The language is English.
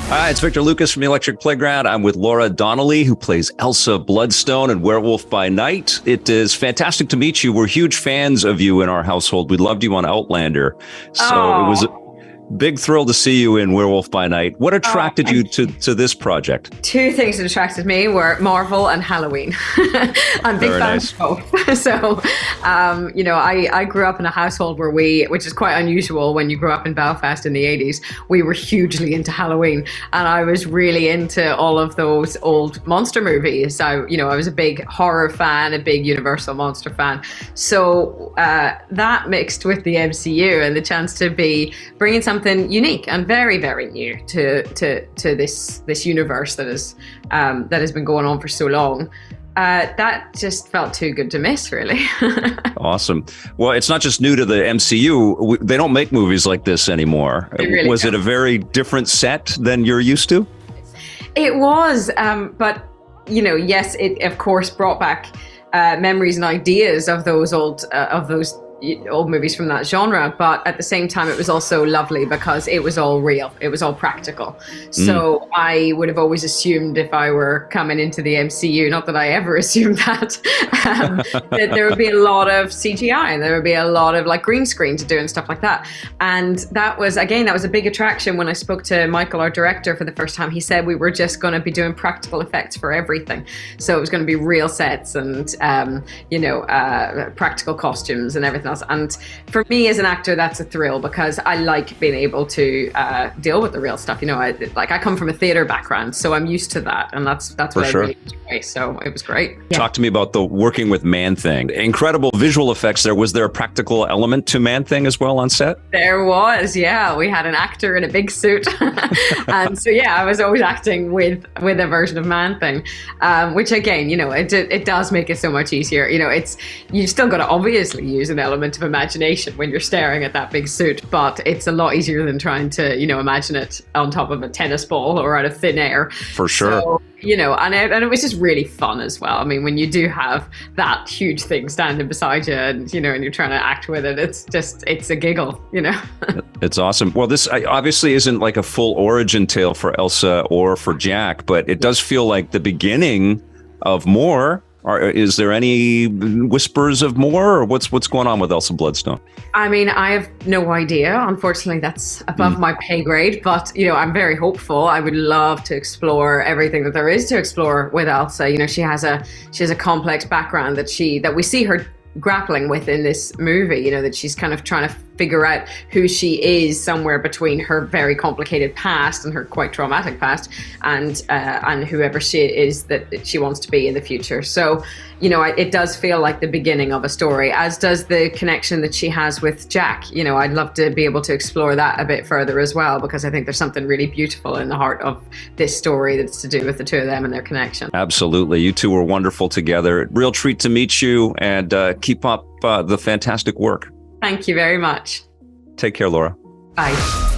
Hi, it's Victor Lucas from the Electric Playground. I'm with Laura Donnelly, who plays Elsa Bloodstone in Werewolf by Night. It is fantastic to meet you. We're huge fans of you in our household. We loved you on Outlander. So It was a big thrill to see you in Werewolf by Night. What attracted you to this project? Two things that attracted me were Marvel and Halloween. I'm a big fan of both. So, I grew up in a household which is quite unusual when you grew up in Belfast in the 80s, we were hugely into Halloween. And I was really into all of those old monster movies. I was a big horror fan, a big Universal monster fan. So that mixed with the MCU and the chance to be bringing something unique and very, very new to this universe that has been going on for so long. That just felt too good to miss, really. Awesome. Well, it's not just new to the MCU. They don't make movies like this anymore. Really was it a very different set than you're used to? It was, but yes, it of course brought back memories and ideas of those old movies from that genre, but at the same time it was also lovely because it was all real, it was all practical. So I would have always assumed if I were coming into the MCU, not that I ever assumed that there would be a lot of CGI and there would be a lot of like green screen to do and stuff like that. And that was a big attraction. When I spoke to Michael, our director, for the first time, he said we were just going to be doing practical effects for everything. So it was going to be real sets and practical costumes and everything else. And for me as an actor, that's a thrill because I like being able to deal with the real stuff. I come from a theater background, so I'm used to that, and that's what I really enjoy. So it was great. Yeah. Talk to me about the working with ManThing. Incredible visual effects there. Was there a practical element to ManThing as well on set? There was, yeah. We had an actor in a big suit, and so I was always acting with a version of ManThing, which again, it does make it so much easier. You've still got to obviously use an element of imagination when you're staring at that big suit, but it's a lot easier than trying to imagine it on top of a tennis ball or out of thin air. For sure. So, and it was just really fun as well. I mean, when you do have that huge thing standing beside you and you're trying to act with it, it's a giggle. It's awesome. Well, this obviously isn't like a full origin tale for Elsa or for Jack, but it does feel like the beginning of more. Is there any whispers of more, or what's going on with Elsa Bloodstone? I mean, I have no idea. Unfortunately, that's above my pay grade. But I'm very hopeful. I would love to explore everything that there is to explore with Elsa. She has a complex background that we see her grappling with in this movie. That she's kind of trying to figure out who she is somewhere between her very complicated past and her quite traumatic past and whoever she is that she wants to be in the future. So, it does feel like the beginning of a story, as does the connection that she has with Jack. I'd love to be able to explore that a bit further as well, because I think there's something really beautiful in the heart of this story that's to do with the two of them and their connection. Absolutely. You two were wonderful together. Real treat to meet you, and keep up the fantastic work. Thank you very much. Take care, Laura. Bye.